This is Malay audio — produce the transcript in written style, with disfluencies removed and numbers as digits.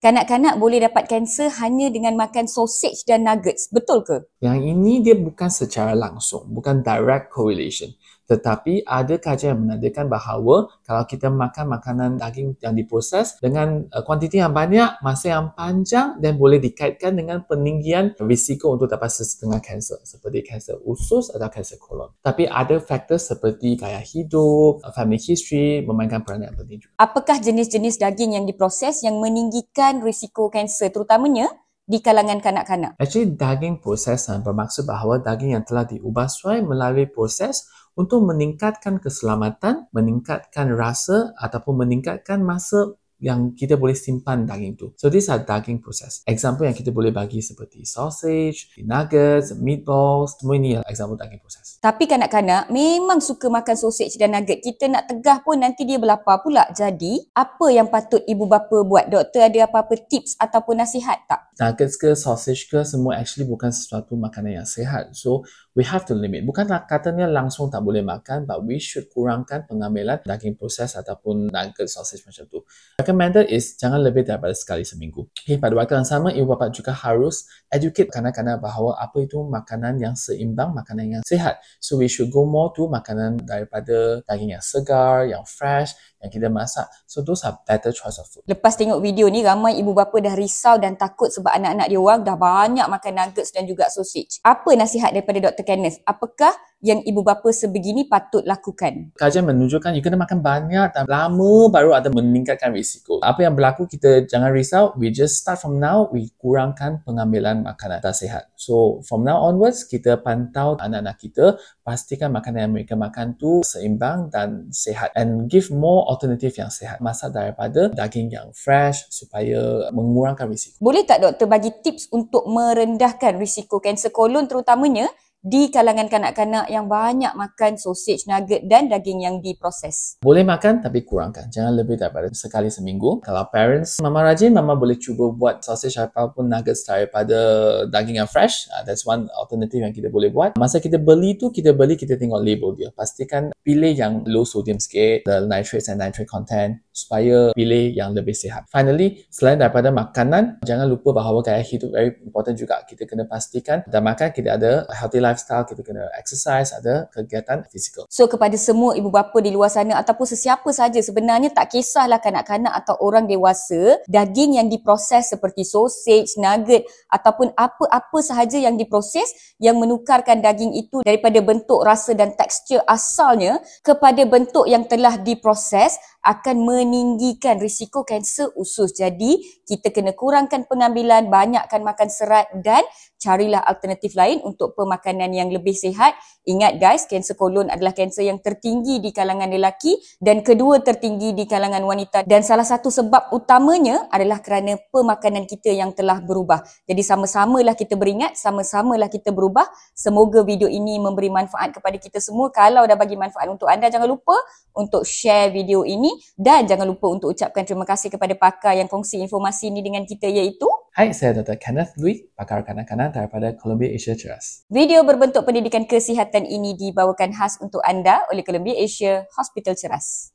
Kanak-kanak boleh dapat kanser hanya dengan makan sausage dan nuggets. Betul ke? Yang ini dia bukan secara langsung, bukan direct correlation. Tetapi ada kajian yang menandakan bahawa kalau kita makan makanan daging yang diproses dengan kuantiti yang banyak, masa yang panjang dan boleh dikaitkan dengan peninggian risiko untuk dapat sesetengah kanser seperti kanser usus atau kanser kolon. Tapi ada faktor seperti gaya hidup, family history memainkan peranan yang penting juga. Apakah jenis-jenis daging yang diproses yang meninggikan risiko kanser terutamanya di kalangan kanak-kanak? Actually, daging proses bermaksud bahawa daging yang telah diubah suai melalui proses untuk meningkatkan keselamatan, meningkatkan rasa ataupun meningkatkan masa yang kita boleh simpan daging tu. So, these are daging proses. Example yang kita boleh bagi seperti sausage, nuggets, meatballs, semua ini example daging proses. Tapi kanak-kanak memang suka makan sausage dan nugget. Kita nak tegah pun nanti dia berlapar pula. Jadi, apa yang patut ibu bapa buat? Doktor ada apa-apa tips ataupun nasihat tak? Nuggets ke, sausage ke, semua actually bukan sesuatu makanan yang sihat. So, we have to limit. Bukanlah katanya langsung tak boleh makan, but we should kurangkan pengambilan daging proses ataupun nuggets, sausage macam tu. Recommended is jangan lebih daripada sekali seminggu. Okay, pada waktu yang sama, ibu bapa juga harus educate kanak-kanak bahawa apa itu makanan yang seimbang, makanan yang sihat. So, we should go more to makanan daripada daging yang segar, yang fresh, yang kita masak. So, those are better choice of food. Lepas tengok video ni, ramai ibu bapa dah risau dan takut sebab anak-anak dia orang dah banyak makan nuggets dan juga sausage. Apa nasihat daripada Dr. Kenneth? Apakah yang ibu bapa sebegini patut lakukan? Kajian menunjukkan you kena makan banyak dan lama baru ada meningkatkan risiko. Apa yang berlaku, kita jangan risau. We just start from now, we kurangkan pengambilan makanan tak sihat. So, from now onwards, kita pantau anak-anak kita, pastikan makanan yang mereka makan tu seimbang dan sihat. And give more alternative yang sihat. Masak daripada daging yang fresh supaya mengurangkan risiko. Boleh tak doktor bagi tips untuk merendahkan risiko kanser kolon terutamanya di kalangan kanak-kanak yang banyak makan sausage, nugget dan daging yang diproses? Boleh makan tapi kurangkan. Jangan lebih daripada sekali seminggu. Kalau parents, mama rajin, mama boleh cuba buat sausage ataupun nuggets daripada daging yang fresh. That's one alternative yang kita boleh buat. Masa kita beli tu, kita tengok label dia. Pastikan pilih yang low sodium sikit, the nitrates and nitrate content, supaya pilih yang lebih sihat. Finally, selain daripada makanan, jangan lupa bahawa gaya hidup very important juga. Kita kena pastikan dan makan kita ada healthy lifestyle, kita kena exercise, ada kegiatan fizikal. So kepada semua ibu bapa di luar sana ataupun sesiapa saja, sebenarnya tak kisahlah kanak-kanak atau orang dewasa, daging yang diproses seperti sausage, nugget ataupun apa-apa sahaja yang diproses yang menukarkan daging itu daripada bentuk, rasa dan tekstur asalnya kepada bentuk yang telah diproses akan meninggikan risiko kanser usus. Jadi, kita kena kurangkan pengambilan, banyakkan makan serat dan carilah alternatif lain untuk pemakanan yang lebih sihat. Ingat guys, kanser kolon adalah kanser yang tertinggi di kalangan lelaki dan kedua tertinggi di kalangan wanita. Dan salah satu sebab utamanya adalah kerana pemakanan kita yang telah berubah. Jadi sama-samalah kita beringat, sama-samalah kita berubah. Semoga video ini memberi manfaat kepada kita semua. Kalau dah bagi manfaat untuk anda, jangan lupa untuk share video ini dan jangan lupa untuk ucapkan terima kasih kepada pakar yang kongsi informasi ini dengan kita, iaitu Hai, saya Dr. Kenneth Lui, pakar kanak-kanak daripada Columbia Asia Ceras. video berbentuk pendidikan kesihatan ini dibawakan khas untuk anda oleh Columbia Asia Hospital Ceras.